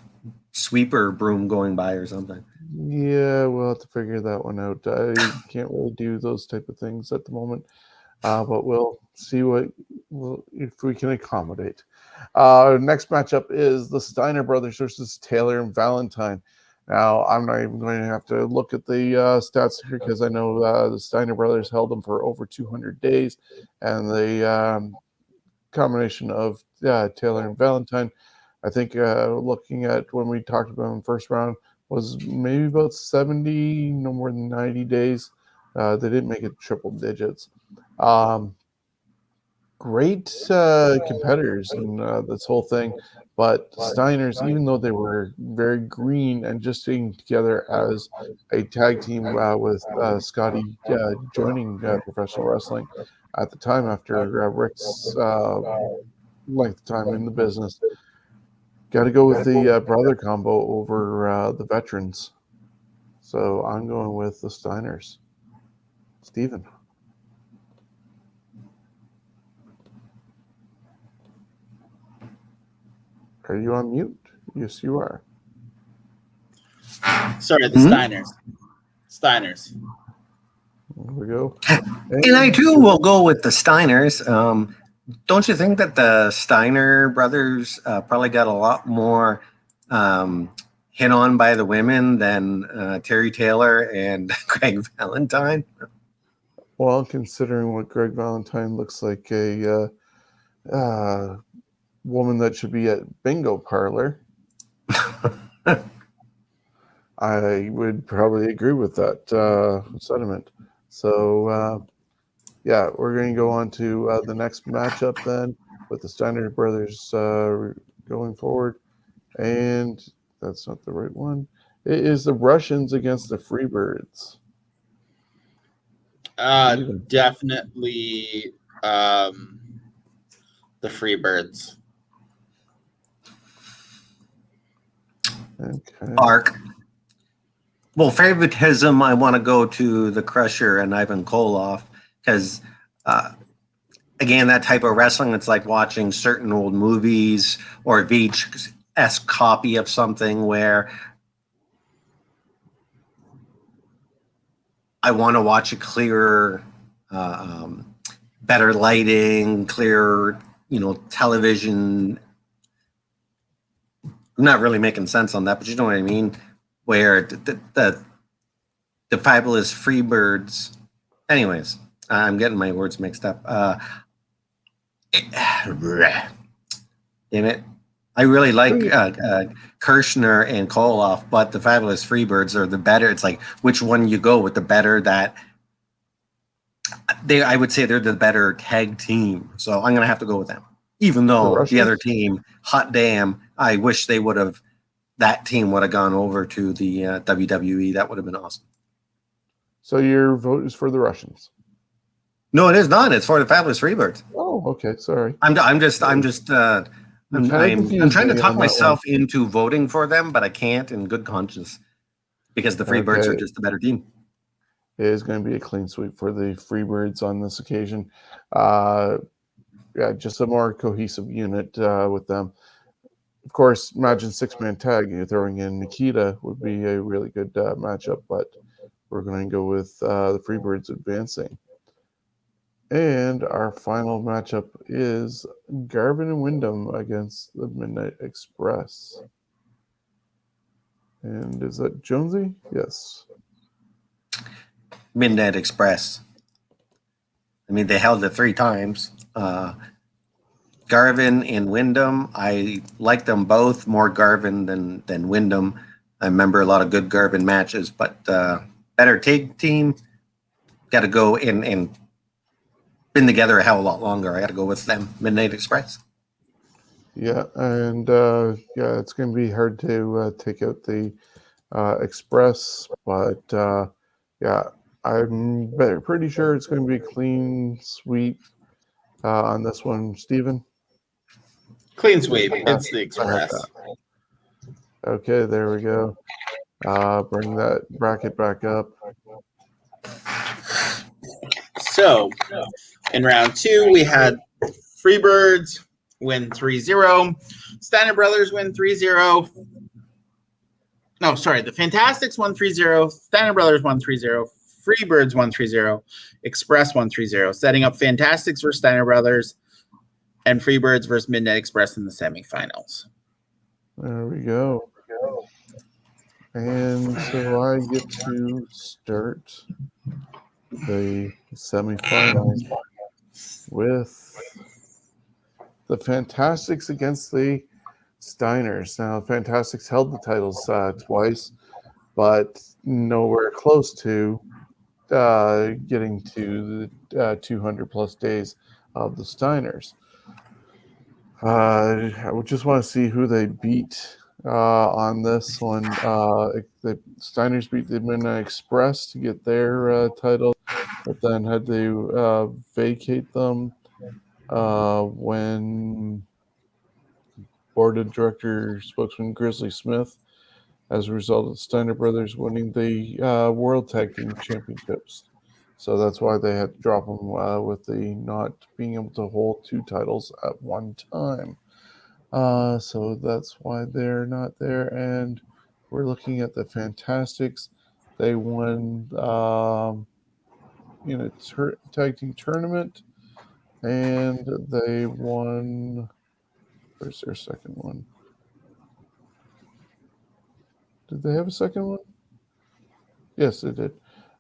sweeper broom going by or something. Yeah, we'll have to figure that one out. I can't really do those type of things at the moment, but we'll see if we can accommodate. Next matchup is the Steiner Brothers versus Taylor and Valentine. Now, I'm not even going to have to look at the stats here because I know the Steiner Brothers held them for over 200 days, and the combination of Taylor and Valentine, I think looking at when we talked about them first round, was maybe about 70, no more than 90 days. They didn't make it triple digits. Great competitors in this whole thing, but Steiners, even though they were very green and just staying together as a tag team with Scotty joining professional wrestling at the time after Rick's length of time in the business, got to go with the brother combo over the veterans. So I'm going with the Steiners. Steven. Are you on mute? Yes, you are. Sorry, the Steiners. Steiners. There we go. And I too will go with the Steiners. Don't you think that the Steiner brothers probably got a lot more hit on by the women than Terry Taylor and Greg Valentine? Well, considering what Greg Valentine looks like a woman that should be at bingo parlor, I would probably agree with that sentiment. So, we're going to go on to the next matchup then with the Steiner brothers going forward. And that's not the right one. It is the Russians against the Freebirds. Definitely the Freebirds. Okay. Arc. Well, favoritism, I want to go to the Crusher and Ivan Koloff because, again, that type of wrestling, it's like watching certain old movies or a VHS copy of something where I want to watch a clearer, better lighting, clearer, television. I'm not really making sense on that, but you know what I mean? Where the Fabulous Freebirds. Anyways, I'm getting my words mixed up. Damn it. I really like Kirshner and Koloff, but the Fabulous Freebirds are the better. It's like which one you go with, the better that I would say they're the better tag team. So I'm gonna have to go with them. Even though the other team, hot damn, I wish that team would have gone over to the WWE. That would have been awesome. So your vote is for the Russians? No, it is not. It's for the Fabulous Freebirds. Oh, okay. Sorry. I'm trying to talk myself into voting for them, but I can't in good conscience because the Freebirds are just the better team. It is going to be a clean sweep for the Freebirds on this occasion. Yeah, just a more cohesive unit with them. Of course, imagine 6-man tag. You're throwing in Nikita would be a really good matchup, but we're going to go with the Freebirds advancing. And our final matchup is Garvin and Wyndham against the Midnight Express. And is that Jonesy? Yes. Midnight Express. I mean, they held it 3 times. Garvin and Wyndham, I like them both, more Garvin than Wyndham. I remember a lot of good Garvin matches, but better tag team. Got to go and been together a hell of a lot longer. I got to go with them, Midnight Express. Yeah, and yeah, it's going to be hard to take out the Express, but yeah, I'm pretty sure it's going to be a clean sweep on this one, Steven. Clean sweep. It's the Express. Okay, there we go. Bring that bracket back up. So, in round 2, we had Freebirds win 3-0. Steiner Brothers win 3-0. No, sorry. The Fantastics won 3-0. Steiner Brothers won 3-0. Freebirds won 3-0. Express won 3-0. Setting up Fantastics versus Steiner Brothers and Freebirds versus Midnight Express in the semifinals. There we go. And so I get to start the semifinals with the Fantastics against the Steiners. Now, Fantastics held the titles twice, but nowhere close to getting to the 200 plus days of the Steiners. I would just want to see who they beat on this one. The Steiners beat the Midnight Express to get their title, but then had to vacate them when board of director spokesman Grizzly Smith, as a result of Steiner Brothers winning the World Tag Team Championships. So that's why they had to drop them with the not being able to hold 2 titles at one time. So that's why they're not there. And we're looking at the Fantastics. They won in a tag team tournament, and they won. Where's their second one? Did they have a second one? Yes, they did.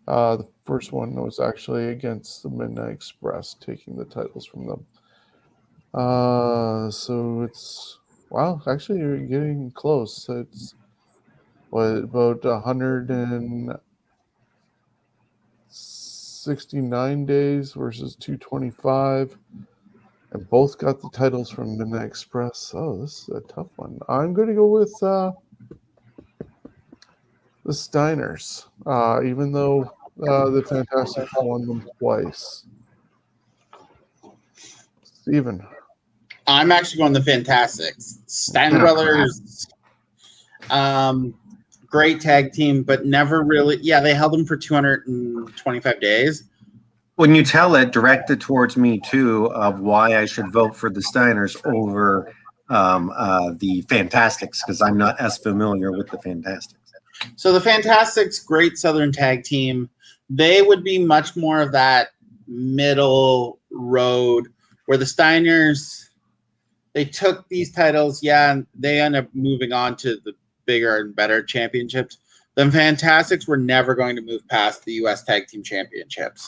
The first one was actually against the Midnight Express, taking the titles from them. So it's wow. Actually, you're getting close. It's about 169 days versus 225, and both got the titles from Midnight Express. Oh, this is a tough one. I'm going to go with the Steiners, even though the Fantastics won them twice. Steven. I'm actually going the Fantastics. Steiner Brothers, great tag team, but never really. Yeah, they held them for 225 days. When you tell it, direct it towards me too of why I should vote for the Steiners over the Fantastics, because I'm not as familiar with the Fantastics. So the Fantastics, great Southern tag team. They would be much more of that middle road where the Steiners, they took these titles, and they end up moving on to the bigger and better championships. The Fantastics were never going to move past the U.S. Tag Team Championships.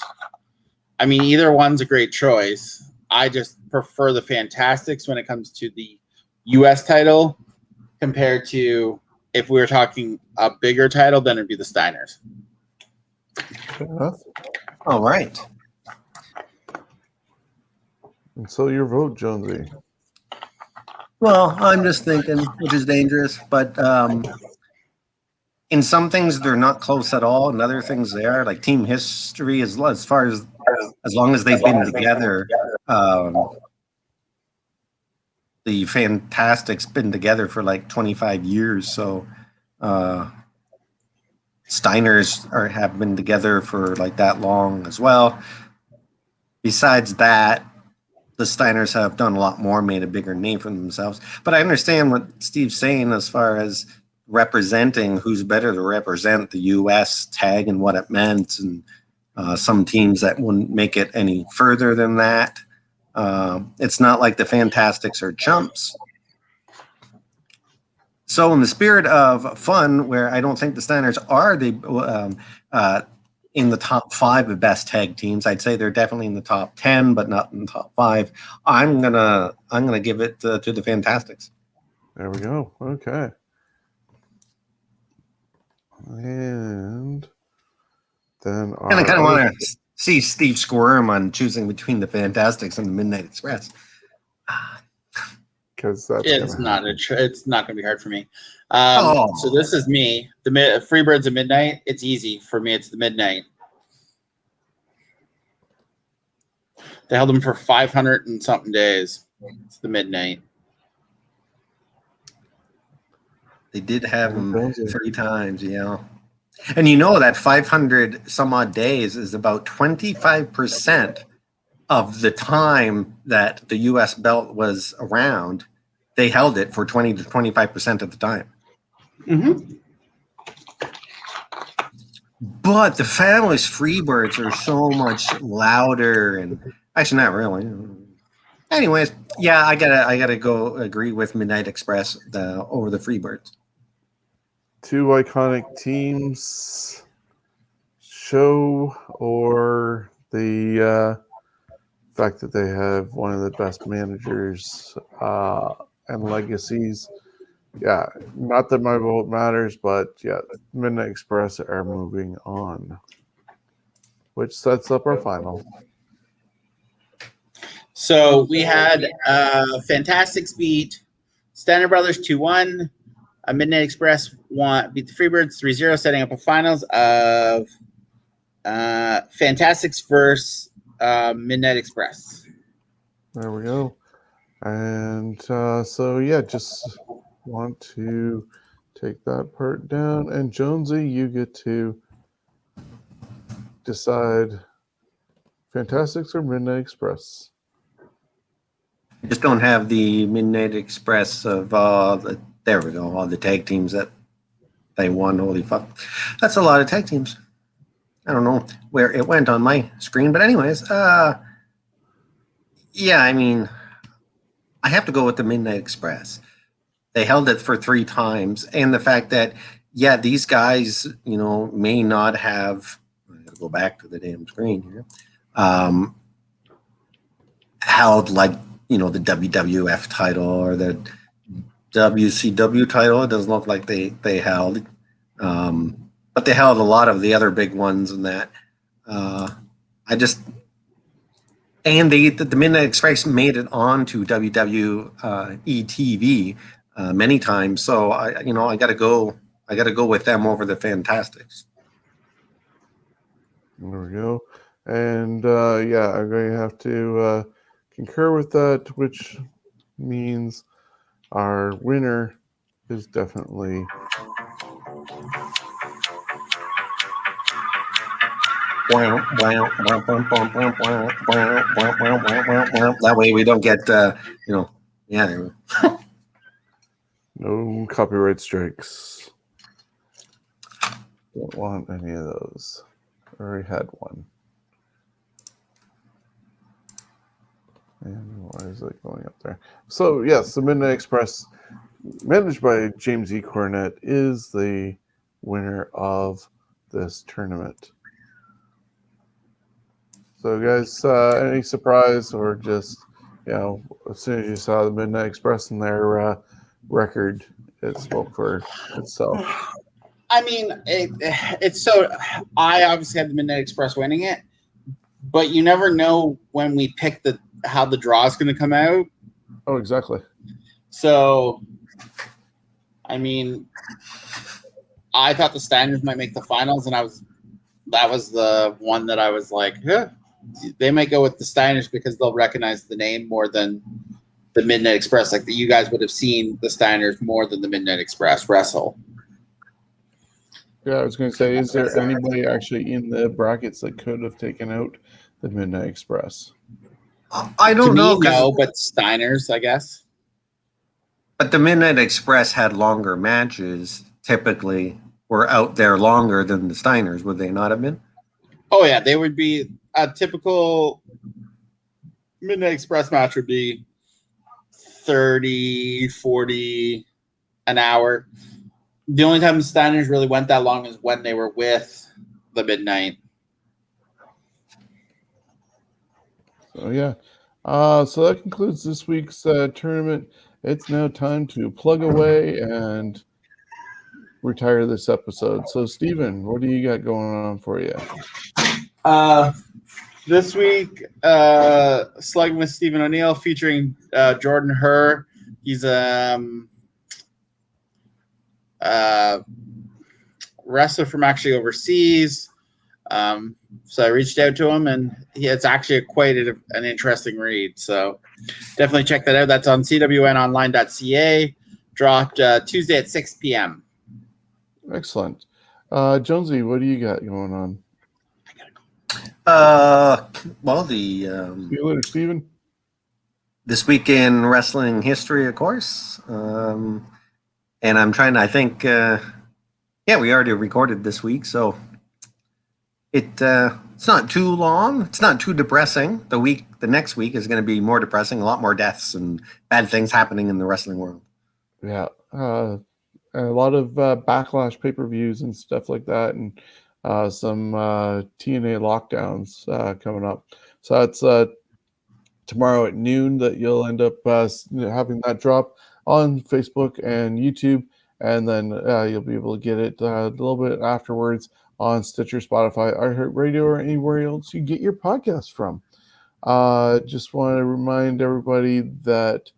I mean, either one's a great choice. I just prefer the Fantastics when it comes to the U.S. title compared to if we were talking a bigger title, then it'd be the Steiners. All right. And so your vote, Jonesy. Well, I'm just thinking, which is dangerous, but in some things they're not close at all, and other things they are. Like team history, as far as long as they've been together, the Fantastics been together for like 25 years. So Steiners have been together for like that long as well. Besides that, the Steiners have done a lot more, made a bigger name for themselves. But I understand what Steve's saying as far as representing who's better to represent the U.S. tag and what it meant, and some teams that wouldn't make it any further than that. It's not like the Fantastics are chumps. So in the spirit of fun, where I don't think the Steiners are in the top 5 of best tag teams, I'd say they're definitely in the top 10, but not in the top 5. I'm gonna give it to the Fantastics. There we go. Okay. And then I kind of want to see Steve squirm on choosing between the Fantastics and the Midnight Express. Because that's it's not going to be hard for me. Oh. So this is me. The Freebirds of Midnight. It's easy for me. It's the Midnight. They held them for 500 and something days. It's the Midnight. They did have them 3 times, yeah. And you know that 500 some odd days is about 25% of the time that the U.S. belt was around. They held it for 20 to 25% of the time. Mm-hmm. But the Fabulous Freebirds are so much louder, and actually not really. Anyways, yeah, I gotta go agree with Midnight Express over the Freebirds. 2 iconic teams show, or the fact that they have one of the best managers and legacies. Yeah, not that my vote matters, but yeah, Midnight Express are moving on, which sets up our final. So we had Fantastics beat Steiner Brothers 2-1. Midnight Express beat the Freebirds 3-0, setting up a finals of Fantastics versus Midnight Express. There we go. And so, yeah, just want to take that part down. And Jonesy, you get to decide Fantastics or Midnight Express. I just don't have the Midnight Express of there we go, all the tag teams that they won. Holy fuck. That's a lot of tag teams. I don't know where it went on my screen, but anyways, yeah, I mean, I have to go with the Midnight Express. They held it for 3 times, and the fact that, yeah, these guys, may not have. I gotta go back to the damn screen here. Held like the WWF title or the WCW title. It doesn't look like they held, but they held a lot of the other big ones, and that. And the Midnight Express made it on to WWE TV many times. So I got to go with them over the Fantastics. There we go. And yeah, I'm going to have to concur with that, which means our winner is definitely that way we don't get yeah. no copyright strikes. Don't want any of those. I already had one. And why is it going up there? So yes, the Midnight Express, managed by James E. Cornette, is the winner of this tournament. So guys, any surprise, or just as soon as you saw the Midnight Express in their record, it spoke for itself? I mean, it's so. I obviously had the Midnight Express winning it, but you never know when we pick how the draw is going to come out. Oh, exactly. So, I mean, I thought the Steiners might make the finals, and that was the one that I was like, they might go with the Steiners because they'll recognize the name more than the Midnight Express. Like you guys would have seen the Steiners more than the Midnight Express wrestle. Yeah, I was going to say, is there anybody actually in the brackets that could have taken out the Midnight Express? I To don't me, know, no, but Steiner's, I guess. but the Midnight Express had longer matches. Typically, were out there longer than the Steiners, would they not have been? Oh yeah, they would be a typical Midnight Express match would be 30, 40 an hour. The only time the Steiners really went that long is when they were with the Midnight. So yeah, so that concludes this week's tournament. It's now time to plug away and retire this episode. So Steven, what do you got going on for you? This week, Slugging with Stephen O'Neill featuring Jordan Herr. He's a wrestler from actually overseas. So I reached out to him, and it's actually quite an interesting read. So definitely check that out. That's on cwnonline.ca. Dropped Tuesday at 6 p.m. Excellent. Jonesy, what do you got going on? Well, See you later, Steven. this week in wrestling history, of course. And I'm trying to, I think, we already recorded this week, so it's not too long. It's not too depressing. The next week is going to be more depressing. A lot more deaths and bad things happening in the wrestling world. Yeah, a lot of backlash pay-per-views and stuff like that, and some TNA lockdowns coming up. So that's tomorrow at noon that you'll end up having that drop on Facebook and YouTube, and then you'll be able to get it a little bit afterwards on Stitcher, Spotify, iHeartRadio, or anywhere else you get your podcast from. Just want to remind everybody that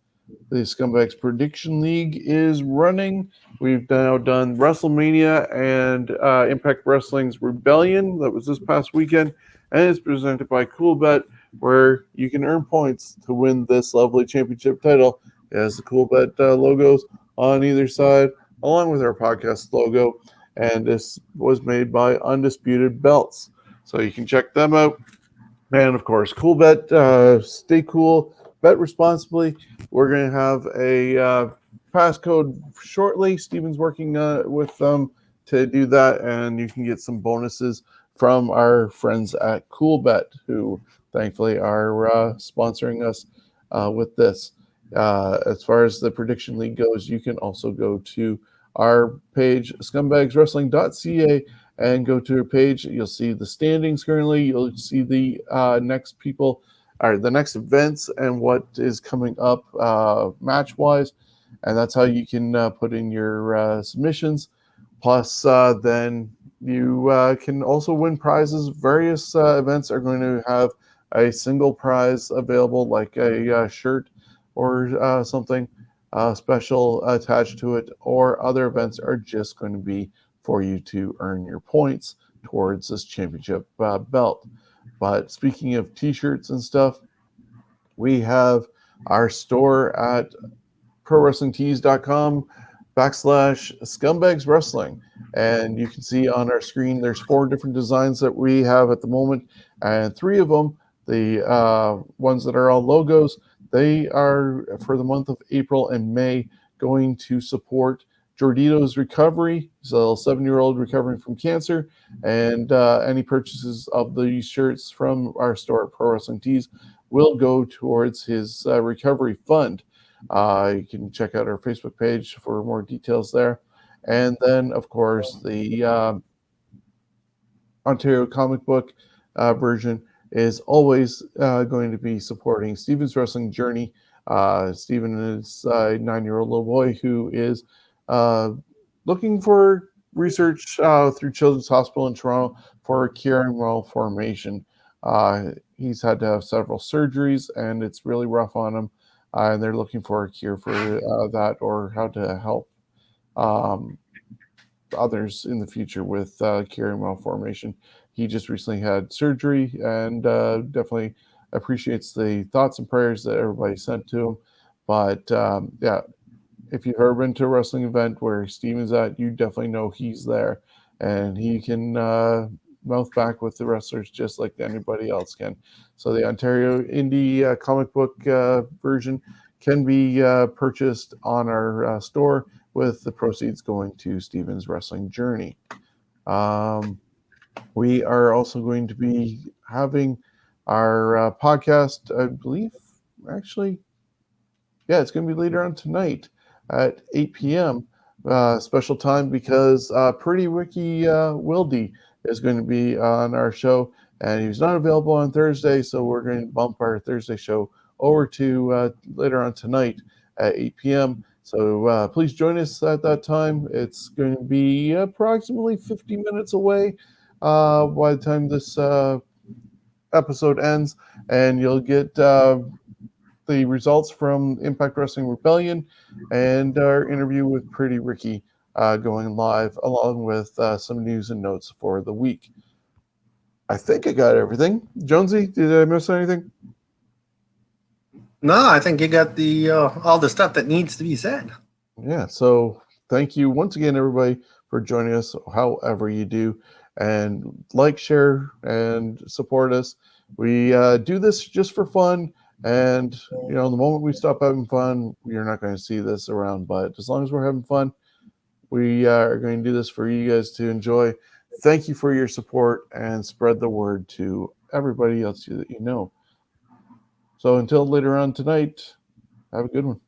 the Scumbags Prediction League is running. We've now done WrestleMania and Impact Wrestling's Rebellion. That was this past weekend, and it's presented by CoolBet, where you can earn points to win this lovely championship title. It has the CoolBet logos on either side, along with our podcast logo, and this was made by Undisputed Belts. So you can check them out. And of course, CoolBet, stay cool, bet responsibly. We're going to have a passcode shortly. Steven's working with them to do that, and you can get some bonuses from our friends at CoolBet, who thankfully are sponsoring us with this. As far as the prediction league goes, you can also go to our page, scumbagswrestling.ca, and go to your page. You'll see the standings currently. You'll see the next people, or the next events, and what is coming up match wise. And that's how you can put in your submissions. Plus, then you can also win prizes. Various events are going to have a single prize available, like a shirt or something special attached to it, or other events are just going to be for you to earn your points towards this championship belt. But speaking of t-shirts and stuff, we have our store at prowrestlingtees.com/scumbags wrestling, and you can see on our screen there's 4 different designs that we have at the moment, and 3 of them, the ones that are all logos, they are for the month of April and May going to support Jordito's recovery. He's a 7-year-old recovering from cancer, and any purchases of these shirts from our store at Pro Wrestling Tees will go towards his recovery fund. You can check out our Facebook page for more details there. And then, of course, the Ontario comic book version is always going to be supporting Steven's wrestling journey. Steven is a 9-year-old little boy who is looking for research through Children's Hospital in Toronto for cure and malformation. He's had to have several surgeries, and it's really rough on him. And they're looking for a cure for that, or how to help others in the future with cure and malformation. He just recently had surgery, and definitely appreciates the thoughts and prayers that everybody sent to him. But yeah, if you've ever been to a wrestling event where Steven's at, you definitely know he's there. and he can mouth back with the wrestlers just like anybody else can. So the Ontario Indie comic book version can be purchased on our store, with the proceeds going to Steven's Wrestling Journey. We are also going to be having our podcast, I believe, actually, yeah, it's going to be later on tonight at 8 p.m. Special time, because Pretty Ricky Wilde is going to be on our show, and he's not available on Thursday, so we're going to bump our Thursday show over to later on tonight at 8 p.m. So please join us at that time. It's going to be approximately 50 minutes away by the time this episode ends, and you'll get the results from Impact Wrestling Rebellion and our interview with Pretty Ricky going live, along with some news and notes for the week. I think I got everything. Jonesy, did I miss anything? No, I think you got the all the stuff that needs to be said. Yeah, so thank you once again, everybody, for joining us, however you do, and like, share, and support us. We do this just for fun, and the moment we stop having fun, you're not going to see this around. But as long as we're having fun, we are going to do this for you guys to enjoy. Thank you for your support, and spread the word to everybody else that you know. So until later on tonight, have a good one.